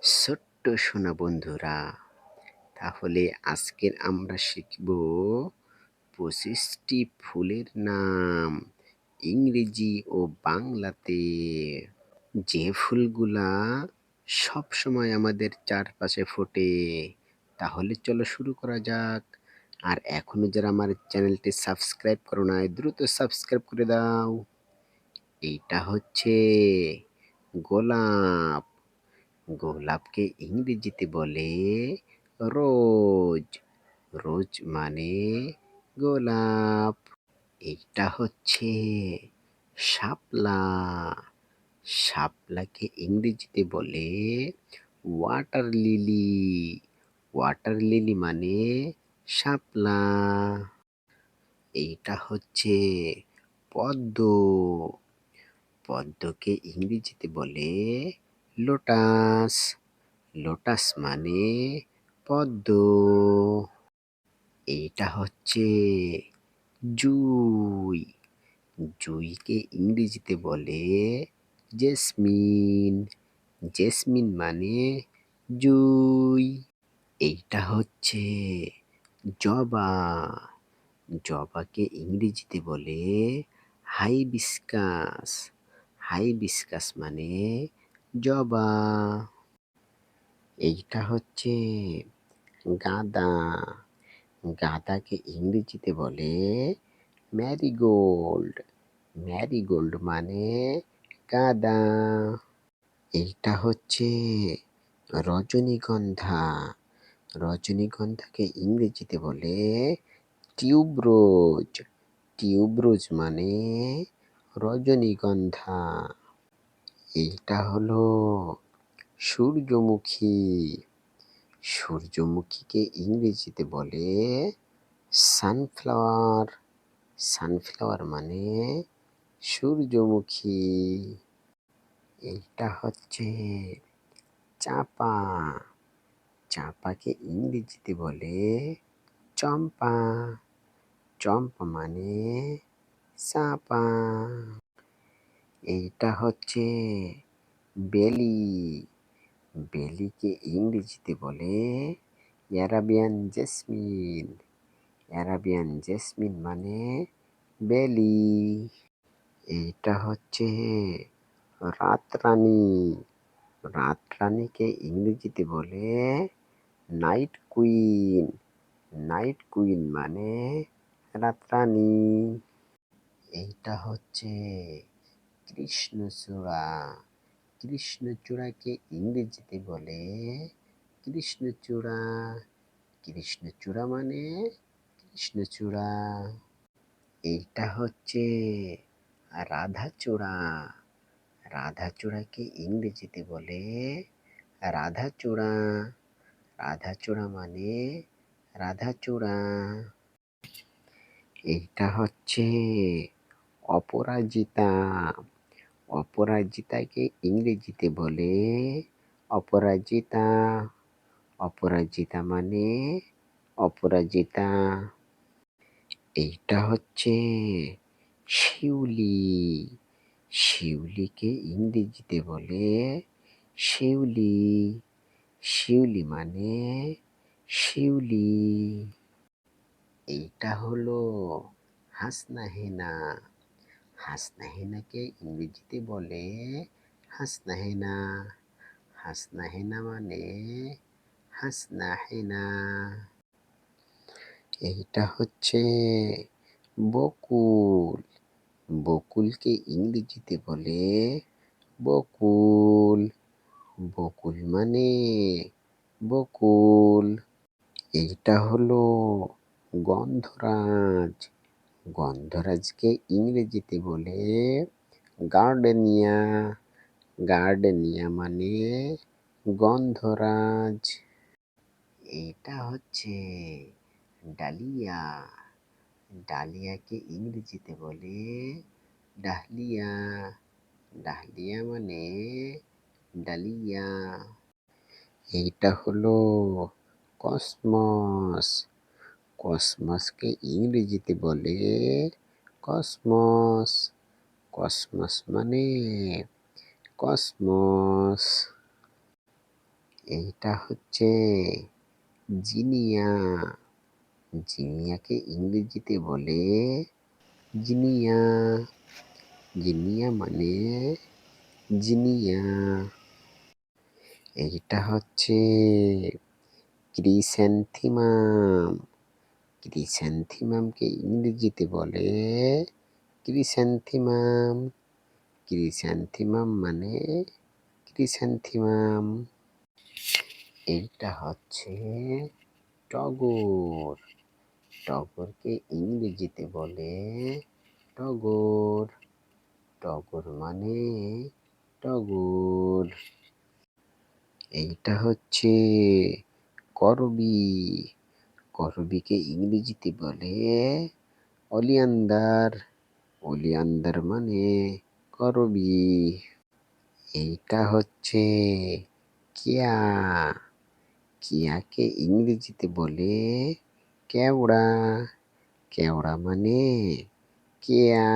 ছোট্ট সোনা বন্ধুরা, তাহলে আজকের আমরা শিখব ২৫টি ফুলের নাম ইংরেজি ও বাংলাতে। যে ফুলগুলা সবসময় আমাদের চারপাশে ফোটে। তাহলে চলো শুরু করা যাক। আর এখনো যারা আমার চ্যানেলটি সাবস্ক্রাইব করো নাই, দ্রুত সাবস্ক্রাইব করে দাও। এইটা হচ্ছে গোলাপ। গোলাপকে ইংরেজিতে বলে রোজ। রোজ মানে গোলাপ। এইটা হচ্ছে শাপলা। শাপলাকে ইংরেজিতে বলে ওয়াটার লিলি। ওয়াটার লিলি মানে শাপলা। এইটা হচ্ছে পদ্ম। পদ্মকে ইংরেজিতে বলে লোটাস। লোটাস মানে পদ্ম। এইটা হচ্ছে জুঁই। জুঁইকে ইংরেজিতে বলে জেসমিন। জেসমিন মানে জুঁই। এইটা হচ্ছে জবা। জবাকে ইংরেজিতে বলে হাইবিস্কাস। হাইবিস্কাস মানে জবা। এইটা হচ্ছে গাঁদা। গাঁদাকে ইংরেজিতে বলে ম্যারিগোল্ড। ম্যারিগোল্ড মানে গাঁদা। এইটা হচ্ছে রজনীগন্ধা। রজনীগন্ধাকে ইংরেজিতে বলে টিউবরোজ। টিউবরোজ মানে রজনীগন্ধা। এইটা হলো সূর্যমুখী। সূর্যমুখীকে ইংরেজিতে বলে সানফ্লাওয়ার। সানফ্লাওয়ার মানে সূর্যমুখী। এইটা হচ্ছে চাঁপা। চাঁপাকে ইংরেজিতে বলে চম্পা। চম্পা মানে চাঁপা। এইটা হচ্ছে বেলি। বেলিকে ইংরেজিতে বলে অ্যারাবিয়ান জেসমিন। অ্যারাবিয়ান জেসমিন মানে বেলি। এইটা হচ্ছে রাতরানী। রাতরানীকে ইংরেজিতে বলে নাইট কুইন। নাইট কুইন মানে রাতরানী। এইটা হচ্ছে কৃষ্ণচূড়া। কৃষ্ণচূড়াকে ইংরেজিতে বলে কৃষ্ণচূড়া। কৃষ্ণচূড়া মানে কৃষ্ণচূড়া। এইটা হচ্ছে রাধাচূড়া। রাধাচূড়াকে ইংরেজিতে বলে রাধাচূড়া। রাধাচূড়া মানে রাধাচূড়া। এইটা হচ্ছে অপরাজিতা। অপরাজিতাকে ইংরেজিতে বলে অপরাজিতা। অপরাজিতা মানে অপরাজিতা। এইটা হচ্ছে শিউলি। শিউলিকে ইংরেজিতে বলে শিউলি। শিউলি মানে শিউলি। এইটা হলো হাসনা হেনা। হাসনা হেনাকে ইংরেজিতে বলে হাসনা হেনা। হাসনা হেনা মানে হাসনা হেনা। এইটা হচ্ছে বকুল। বকুলকে ইংরেজিতে বলে বকুল। বকুল মানে বকুল। এইটা হলো গন্ধরাজ। গন্ধরাজকে ইংরেজিতে বলে গার্ডেনিয়া। গার্ডেনিয়া মানে গন্ধরাজ। এটা হচ্ছে ডালিয়া। ডালিয়াকে ইংরেজিতে বলে ডাহলিয়া। ডাহলিয়া মানে ডালিয়া। এইটা হলো কসমস। কসমসকে ইংরেজিতে বলে কসমস। কসমস মানে কসমস। এইটা হচ্ছে জিনিয়া। জিনিয়াকে ইংরেজিতে বলে জিনিয়া। জিনিয়া মানে জিনিয়া। এইটা হচ্ছে ক্রিস্যান্থেমাম। ক্রিস্যান্থেমামকে ইংরেজিতে বলে ক্রিস্যান্থেমাম। ক্রিস্যান্থেমাম মানে ক্রিস্যান্থেমাম। এইটা হচ্ছে টগর। টগরকে ইংরেজিতে বলে টগর। টগর মানে টগর। এইটা হচ্ছে করবী। করবীকে ইংরেজিতে বলে অলিয়ান্ডার। অলিয়ান্ডার মানে করবী। এইটা হচ্ছে কেয়া। কেয়াকে ইংরেজিতে বলে কেওড়া। কেওড়া মানে কেয়া।